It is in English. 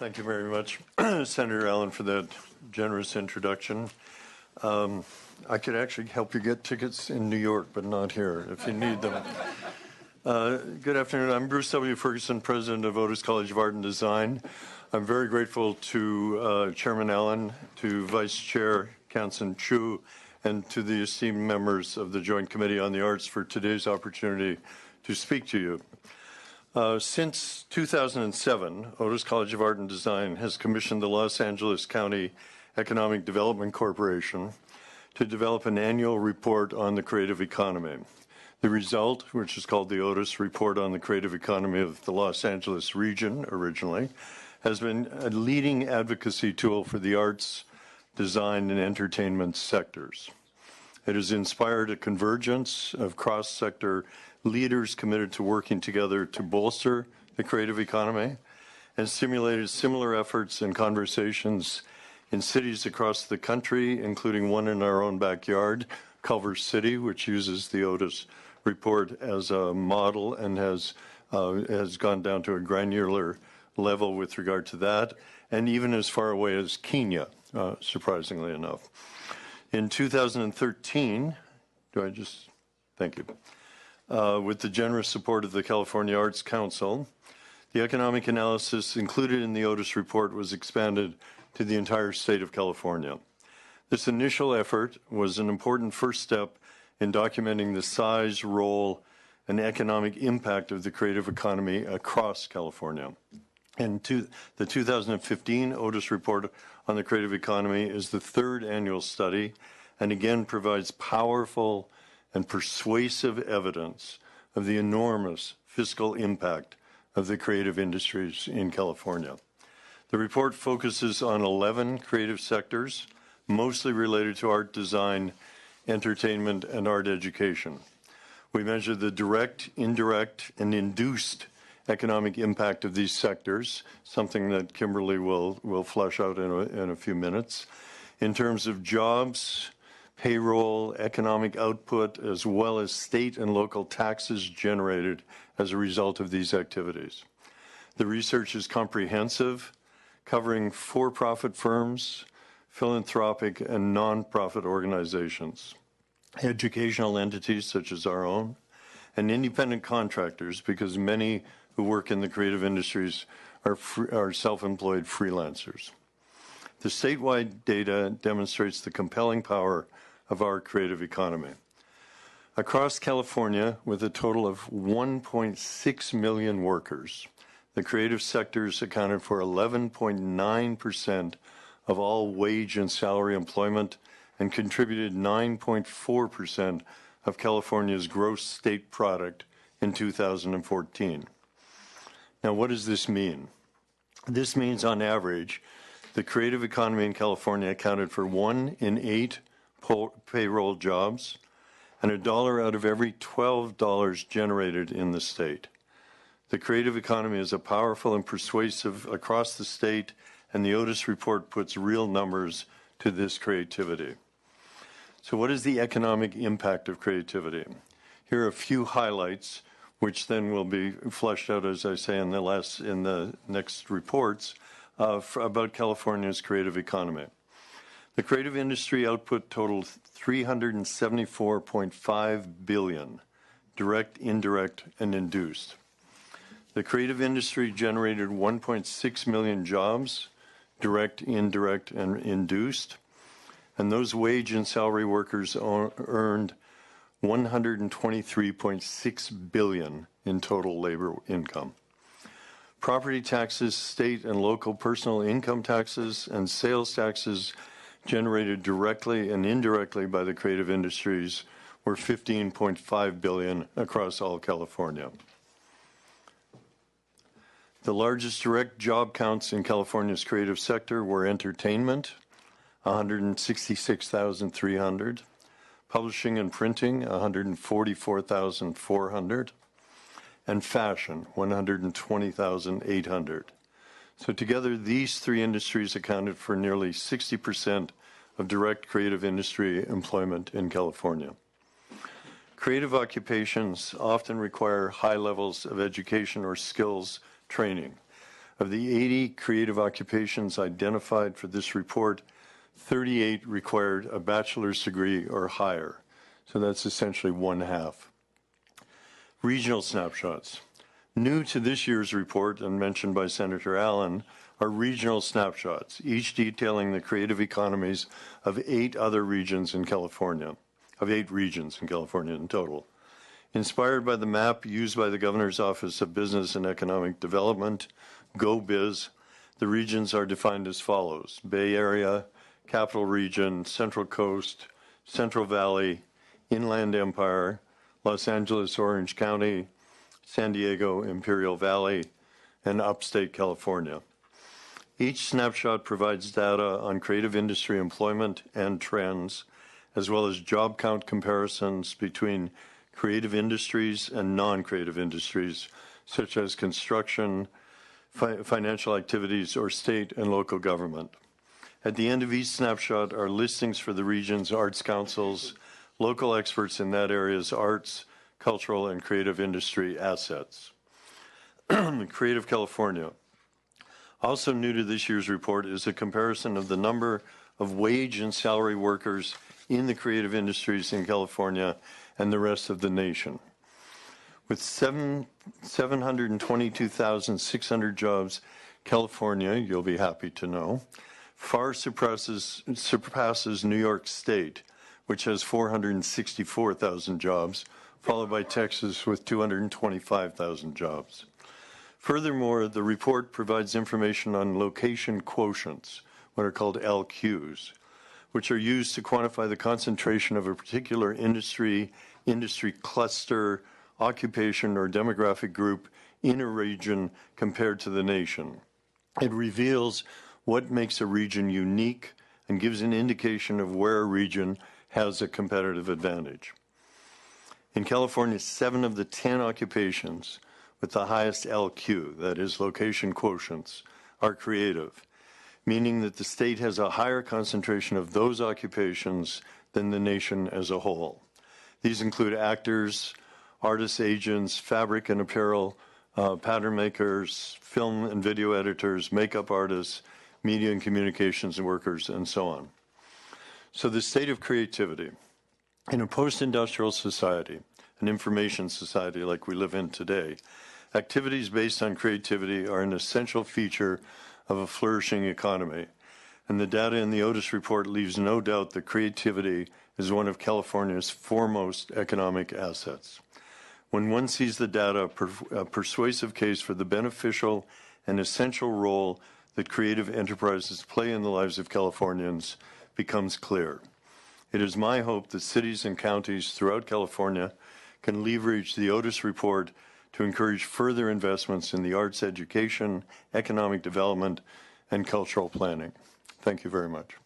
Thank you very much, Senator Allen, for that generous introduction. I could actually help you get tickets in New York, but not here if you need them. Good afternoon. I'm Bruce W. Ferguson, President of Otis College of Art and Design. I'm very grateful to Chairman Allen, to Vice Chair Kansan Chu, and to the esteemed members of the Joint Committee on the Arts for today's opportunity to speak to you. Since 2007, Otis College of Art and Design has commissioned the Los Angeles County Economic Development Corporation to develop an annual report on the creative economy. The result, which is called the Otis Report on the Creative Economy of the Los Angeles region originally, has been a leading advocacy tool for the arts, design, and entertainment sectors. It has inspired a convergence of cross-sector leaders committed to working together to bolster the creative economy and stimulated similar efforts and conversations in cities across the country, including one in our own backyard, Culver City, which uses the Otis report as a model and has gone down to a granular level with regard to that, and even as far away as Kenya, surprisingly enough. In 2013, thank you. With the generous support of the California Arts Council, the economic analysis included in the Otis report was expanded to the entire state of California. This initial effort was an important first step in documenting the size, role, and economic impact of the creative economy across California. And the 2015 Otis report on the creative economy is the third annual study and again provides powerful and persuasive evidence of the enormous fiscal impact of the creative industries in California. The report focuses on 11 creative sectors, mostly related to art design, entertainment, and art education. We measure the direct, indirect, and induced economic impact of these sectors, something that Kimberly will flesh out in a few minutes, in terms of jobs, payroll, economic output, as well as state and local taxes generated as a result of these activities. The research is comprehensive, covering for-profit firms, philanthropic and non-profit organizations, educational entities such as our own, and independent contractors, because many who work in the creative industries are self-employed freelancers. The statewide data demonstrates the compelling power of our creative economy. Across California, with a total of 1.6 million workers, the creative sectors accounted for 11.9% of all wage and salary employment and contributed 9.4% of California's gross state product in 2014. Now, what does this mean? This means, on average, the creative economy in California accounted for 1 in 8 payroll jobs and $1 out of every $12 generated in the state. The creative economy is a powerful and persuasive across the state, and the Otis report puts real numbers to this creativity. So what is the economic impact of creativity? Here are a few highlights, which then will be fleshed out, as I say, in the next reports about California's creative economy. The creative industry output totaled $374.5 billion, direct, indirect, and induced. The creative industry generated 1.6 million jobs, direct, indirect, and induced, and those wage and salary workers earned $123.6 billion in total labor income. Property taxes, state and local personal income taxes, and sales taxes generated directly and indirectly by the creative industries were $15.5 billion across all California. The largest direct job counts in California's creative sector were entertainment, 166,300, publishing and printing, 144,400, and fashion, 120,800. So together, these three industries accounted for nearly 60% of direct creative industry employment in California. Creative occupations often require high levels of education or skills training. Of the 80 creative occupations identified for this report, 38 required a bachelor's degree or higher. So that's essentially one half. Regional snapshots. New to this year's report and mentioned by Senator Allen are regional snapshots, each detailing the creative economies of 8 other regions in California, of 8 regions in California in total. Inspired by the map used by the Governor's Office of Business and Economic Development, GoBiz, the regions are defined as follows: Bay Area, Capital Region, Central Coast, Central Valley, Inland Empire, Los Angeles, Orange County, San Diego, Imperial Valley, and Upstate California. Each snapshot provides data on creative industry employment and trends, as well as job count comparisons between creative industries and non-creative industries, such as construction, financial activities, or state and local government. At the end of each snapshot are listings for the region's arts councils, local experts in that area's arts, cultural, and creative industry assets. Creative California. Also new to this year's report is a comparison of the number of wage and salary workers in the creative industries in California and the rest of the nation. With 722,600 jobs, California, you'll be happy to know, far surpasses New York State, which has 464,000 jobs, followed by Texas with 225,000 jobs. Furthermore, the report provides information on location quotients, what are called LQs, which are used to quantify the concentration of a particular industry cluster, occupation, or demographic group in a region compared to the nation. It reveals what makes a region unique and gives an indication of where a region has a competitive advantage. In California, 7 of the 10 occupations with the highest LQ, that is location quotients, are creative, meaning that the state has a higher concentration of those occupations than the nation as a whole. These include actors, artists, agents, fabric and apparel, pattern makers, film and video editors, makeup artists, media and communications workers, and so on. So the state of creativity. In a post-industrial society, an information society like we live in today, activities based on creativity are an essential feature of a flourishing economy. And the data in the Otis report leaves no doubt that creativity is one of California's foremost economic assets. When one sees the data, a persuasive case for the beneficial and essential role that creative enterprises play in the lives of Californians becomes clear. It is my hope that cities and counties throughout California can leverage the Otis report to encourage further investments in the arts education, economic development, and cultural planning. Thank you very much.